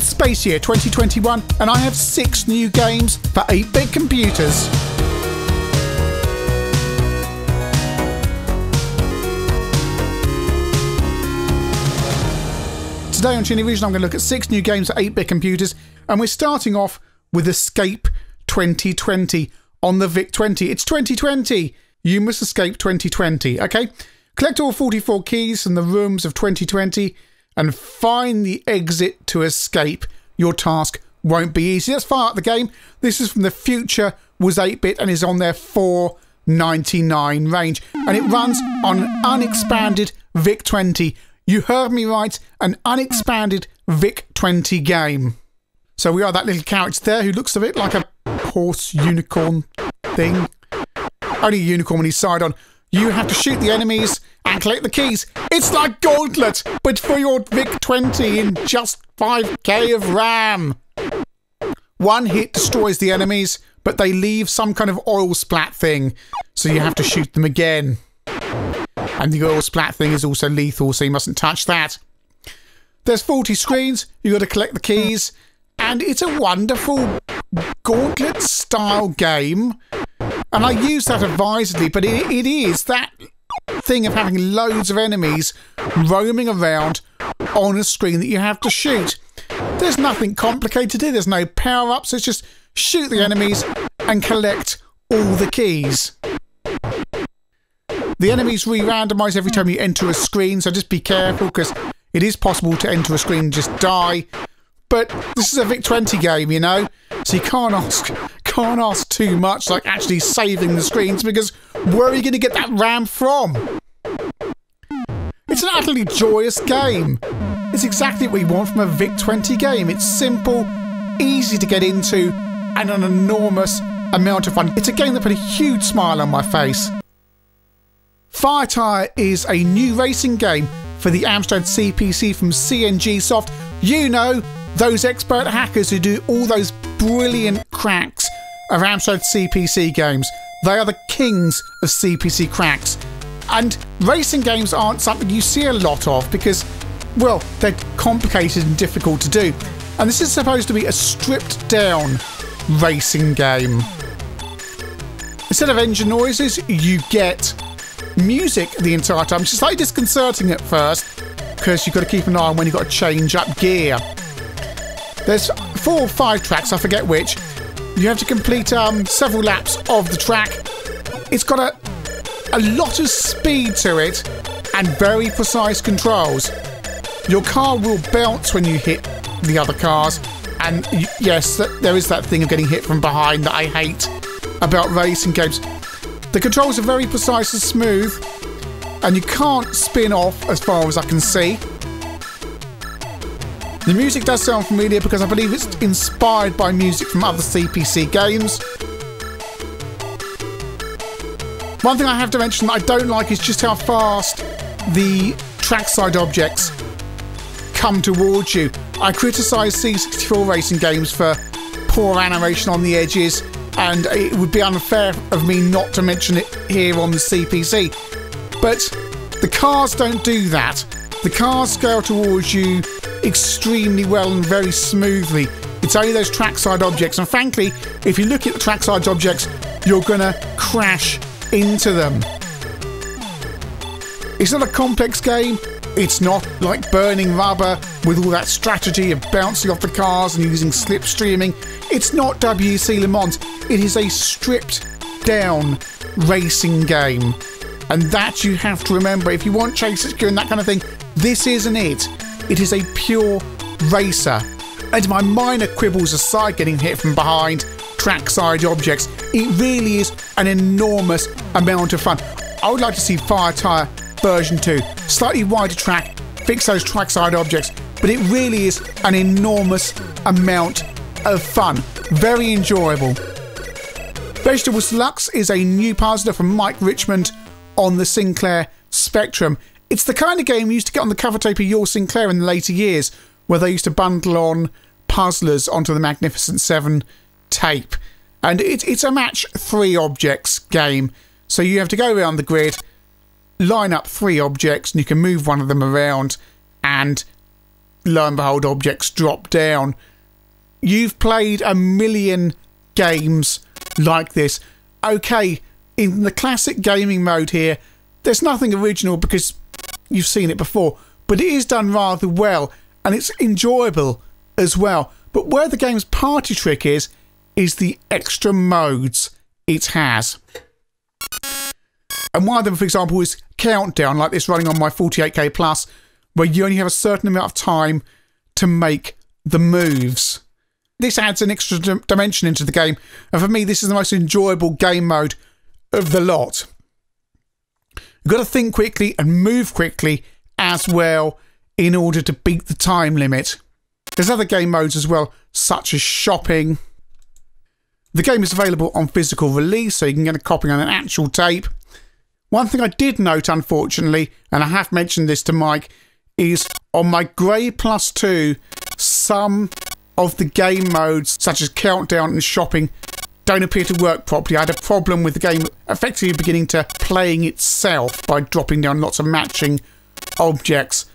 It's Space Year 2021 and I have 6 new games for 8-bit computers. Today on ChinnyVision I'm going to look at 6 new games for 8-bit computers, and we're starting off with Escape 2020 on the VIC-20. It's 2020! You must escape 2020, okay? Collect all 44 keys from the rooms of 2020 and find the exit to escape. Your task won't be easy. That's far out the game. This is from the future was 8-bit and is on their $4.99 range. And it runs on an unexpanded VIC-20. You heard me right, an unexpanded VIC-20 game. So we are that little character there who looks a bit like a horse unicorn thing. Only a unicorn when he's side on. You have to shoot the enemies and collect the keys. It's like Gauntlet, but for your VIC-20 in just 5k of RAM. One hit destroys the enemies, but they leave some kind of oil splat thing, so you have to shoot them again. And the oil splat thing is also lethal, so you mustn't touch that. There's 40 screens, you've got to collect the keys, and it's a wonderful Gauntlet-style game. And I use that advisedly, but it is that thing of having loads of enemies roaming around on a screen that you have to shoot. There's nothing complicated here, there's no power-ups, it's just shoot the enemies and collect all the keys. The enemies re-randomise every time you enter a screen, so just be careful because it is possible to enter a screen and just die. But this is a VIC-20 game, you know, so you can't ask too much, like actually saving the screens, because where are you going to get that RAM from? It's an utterly joyous game. It's exactly what we want from a VIC-20 game. It's simple, easy to get into, and an enormous amount of fun. It's a game that put a huge smile on my face. Tyre is a new racing game for the Amstrad CPC from CNG Soft. You know, those expert hackers who do all those brilliant cracks of Amstrad CPC games. They are the kings of CPC cracks. And racing games aren't something you see a lot of because, well, they're complicated and difficult to do. And this is supposed to be a stripped down racing game. Instead of engine noises, you get music the entire time. It's slightly disconcerting at first because you've got to keep an eye on when you've got to change up gear. There's 4 or 5 tracks, I forget which. You have to complete several laps of the track. It's got a lot of speed to it and very precise controls. Your car will bounce when you hit the other cars, and yes, there is that thing of getting hit from behind that I hate about racing games. The controls are very precise and smooth, and you can't spin off as far as I can see. The music does sound familiar because I believe it's inspired by music from other CPC games. One thing I have to mention that I don't like is just how fast the trackside objects come towards you. I criticise C64 racing games for poor animation on the edges, and it would be unfair of me not to mention it here on the CPC. But the cars don't do that. The cars scale towards you extremely well and very smoothly. It's only those trackside objects, and frankly, if you look at the trackside objects, you're gonna crash into them. It's not a complex game. It's not like Burning Rubber with all that strategy of bouncing off the cars and using slipstreaming. It's not WC Le Mans. It is a stripped down racing game, and that you have to remember. If you want chases and that kind of thing, this isn't it. It is a pure racer. And my minor quibbles aside, getting hit from behind, trackside objects, it really is an enormous amount of fun. I would like to see Tyre version 2. Slightly wider track, fix those trackside objects, but it really is an enormous amount of fun. Very enjoyable. Vegetables Deluxe is a new puzzler from Mike Richmond on the Sinclair Spectrum. It's the kind of game you used to get on the cover tape of Your Sinclair in the later years, where they used to bundle on puzzlers onto the Magnificent 7 tape. And it's a match 3 objects game. So you have to go around the grid, line up 3 objects, and you can move one of them around and lo and behold, objects drop down. You've played a million games like this. Okay, in the classic gaming mode here, there's nothing original because you've seen it before, but it is done rather well, and it's enjoyable as well. But where the game's party trick is the extra modes it has. And one of them, for example, is Countdown, like this running on my 48K Plus, where you only have a certain amount of time to make the moves. This adds an extra dimension into the game, and for me, this is the most enjoyable game mode of the lot. You've got to think quickly and move quickly as well in order to beat the time limit. There's other game modes as well, such as shopping. The game is available on physical release, so you can get a copy on an actual tape. One thing I did note, unfortunately, and I have mentioned this to Mike, is on my Grey Plus 2, some of the game modes, such as Countdown and shopping, don't appear to work properly. I had a problem with the game effectively beginning to playing itself by dropping down lots of matching objects.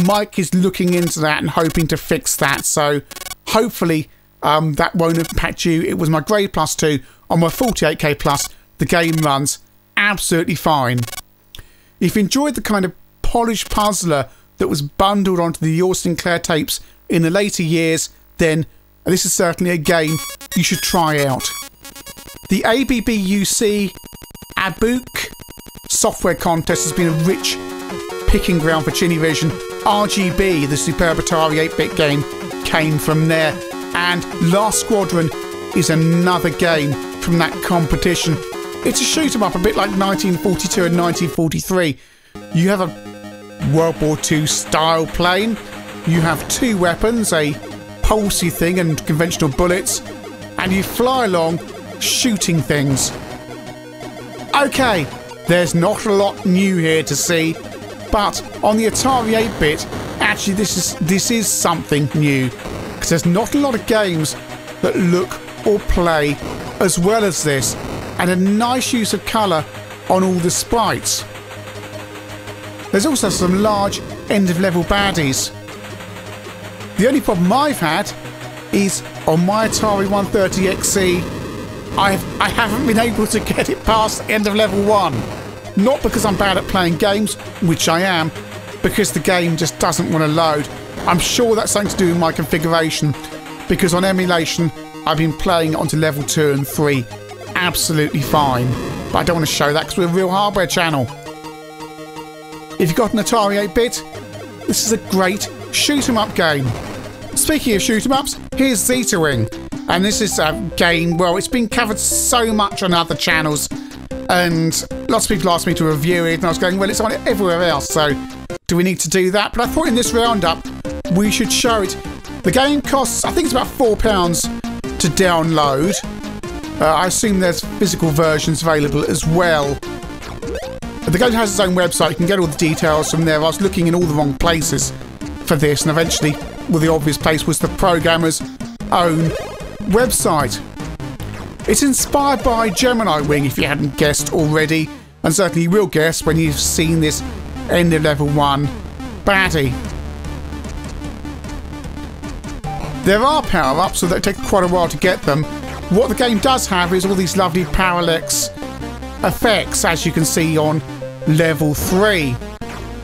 Mike is looking into that and hoping to fix that, so hopefully that won't impact you. It was my Grey Plus 2 on my 48K Plus. The game runs absolutely fine. If you enjoyed the kind of polished puzzler that was bundled onto the Your Sinclair tapes in the later years, then this is certainly a game you should try out. The ABBUC ABUC software contest has been a rich picking ground for ChinnyVision. RGB, the superb Atari 8-bit game, came from there. And Last Squadron is another game from that competition. It's a shoot 'em up, a bit like 1942 and 1943. You have a World War II style plane. You have two weapons, a pulsey thing and conventional bullets, and you fly along shooting things. Okay, there's not a lot new here to see, but on the Atari 8-bit, actually this is something new, because there's not a lot of games that look or play as well as this, and a nice use of colour on all the sprites. There's also some large end-of-level baddies. The only problem I've had is on my Atari 130XE, I haven't been able to get it past the end of level 1. Not because I'm bad at playing games, which I am, because the game just doesn't want to load. I'm sure that's something to do with my configuration, because on emulation I've been playing it onto level 2 and 3 absolutely fine. But I don't want to show that because we're a real hardware channel. If you've got an Atari 8-bit, this is a great shoot-em-up game. Speaking of shoot-em-ups, here's Zeta Wing. And this is a game, well, it's been covered so much on other channels, and lots of people asked me to review it, and I was going, well, it's on everywhere else, so do we need to do that? But I thought in this roundup, we should show it. The game costs, I think it's about £4 to download. I assume there's physical versions available as well. The game has its own website, you can get all the details from there. I was looking in all the wrong places for this, and eventually, well, the obvious place was the programmer's own website. It's inspired by Gemini Wing, if you hadn't guessed already, and certainly you will guess when you've seen this end of level 1 baddie. There are power-ups, so that take quite a while to get them. What the game does have is all these lovely parallax effects, as you can see on level 3.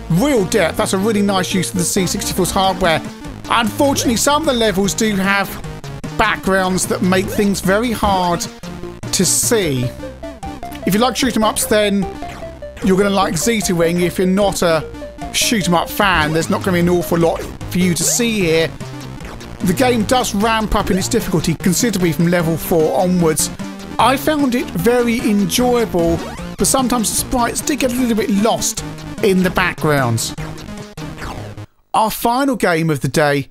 Real depth, that's a really nice use of the C64's hardware. Unfortunately, some of the levels do have backgrounds that make things very hard to see. If you like shoot 'em ups, then you're going to like Zeta Wing. If you're not a shoot 'em up fan, there's not going to be an awful lot for you to see here. The game does ramp up in its difficulty considerably from level 4 onwards. I found it very enjoyable, but sometimes the sprites did get a little bit lost in the backgrounds. Our final game of the day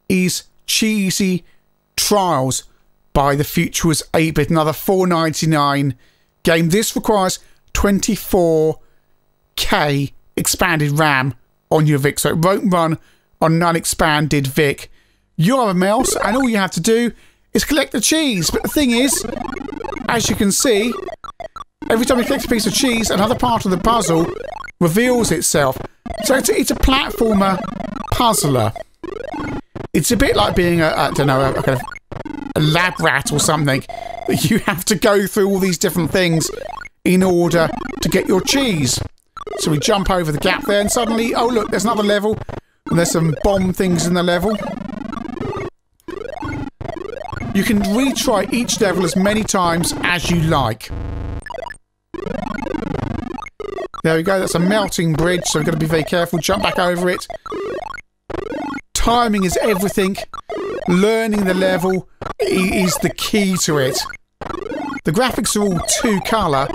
is Cheesy Trials by the Futurist 8-bit, another $4.99 game. This requires 24K expanded RAM on your VIC, so it won't run on an unexpanded VIC. You have a mouse, and all you have to do is collect the cheese. But the thing is, as you can see, every time you collect a piece of cheese, another part of the puzzle reveals itself. So it's a platformer puzzler. It's a bit like being I don't know, a kind of a lab rat or something. You have to go through all these different things in order to get your cheese. So we jump over the gap there and suddenly, oh look, there's another level. And there's some bomb things in the level. You can retry each level as many times as you like. There we go, that's a melting bridge, so we've got to be very careful. Jump back over it. Timing is everything. Learning the level is the key to it. The graphics are all 2-colour,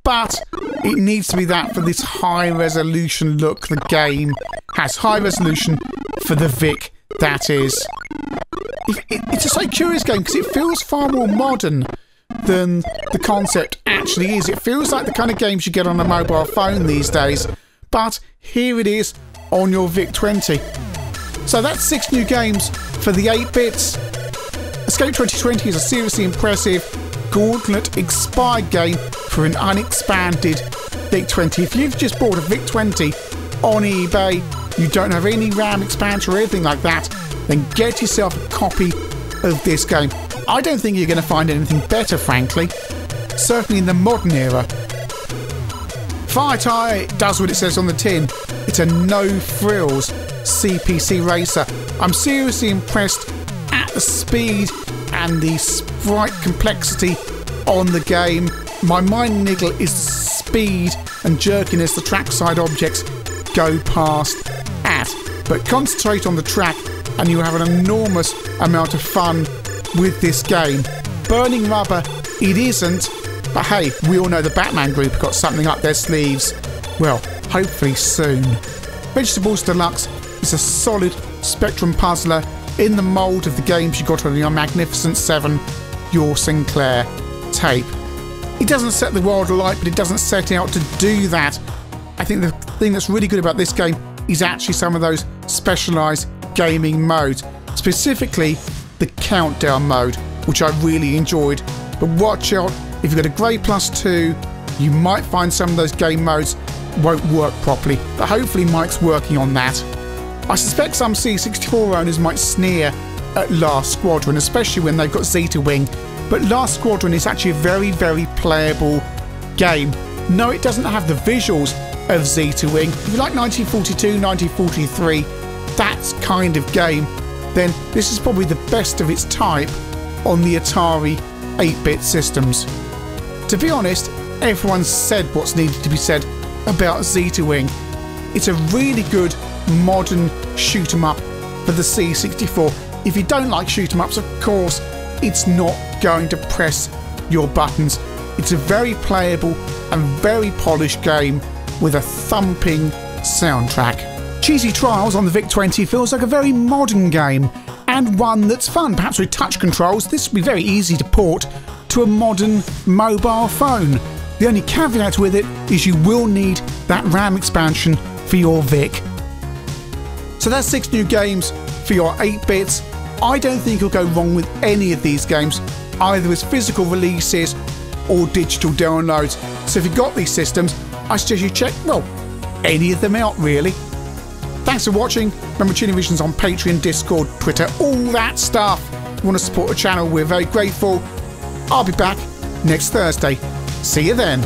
but it needs to be that for this high resolution look the game has. High resolution for the Vic, that is. It's a so curious game because it feels far more modern than the concept actually is. It feels like the kind of games you get on a mobile phone these days, but here it is on your VIC-20. So that's 6 new games for the 8-bits. Escape 2020 is a seriously impressive Gauntlet expired game for an unexpanded VIC-20. If you've just bought a VIC-20 on eBay, you don't have any RAM expansion or anything like that, then get yourself a copy of this game. I don't think you're going to find anything better, frankly. Certainly in the modern era. Tyre does what it says on the tin. It's a no-frills CPC racer. I'm seriously impressed at the speed and the sprite complexity on the game. My mind niggle is the speed and jerkiness the trackside objects go past at. But concentrate on the track and you have an enormous amount of fun with this game. Burning rubber, it isn't, but hey, we all know the Batman group have got something up their sleeves. Well, hopefully soon. Vegetables Deluxe is a solid Spectrum puzzler in the mould of the games you got on your Magnificent 7, your Sinclair tape. It doesn't set the world alight, but it doesn't set out to do that. I think the thing that's really good about this game is actually some of those specialised gaming modes, specifically the countdown mode, which I really enjoyed. But watch out, if you've got a Grey Plus 2, you might find some of those game modes won't work properly, but hopefully Mike's working on that. I suspect some C64 owners might sneer at Last Squadron, especially when they've got Zeta Wing, but Last Squadron is actually a very, very playable game. No, it doesn't have the visuals of Zeta Wing. If you like 1942, 1943, that kind of game, then this is probably the best of its type on the Atari 8-bit systems. To be honest, everyone's said what's needed to be said about Zeta Wing. It's a really good modern shoot 'em up for the C64. If you don't like shoot 'em ups, of course, it's not going to press your buttons. It's a very playable and very polished game with a thumping soundtrack. Cheesy Trials on the VIC-20 feels like a very modern game and one that's fun. Perhaps with touch controls, this would be very easy to port to a modern mobile phone. The only caveat with it is you will need that RAM expansion for your VIC. So that's 6 new games for your 8-bits. I don't think you'll go wrong with any of these games, either as physical releases or digital downloads. So if you've got these systems, I suggest you check, well, any of them out really. Thanks for watching. Remember, ChinnyVision's on Patreon, Discord, Twitter, all that stuff. If you want to support the channel, we're very grateful. I'll be back next Thursday. See you then.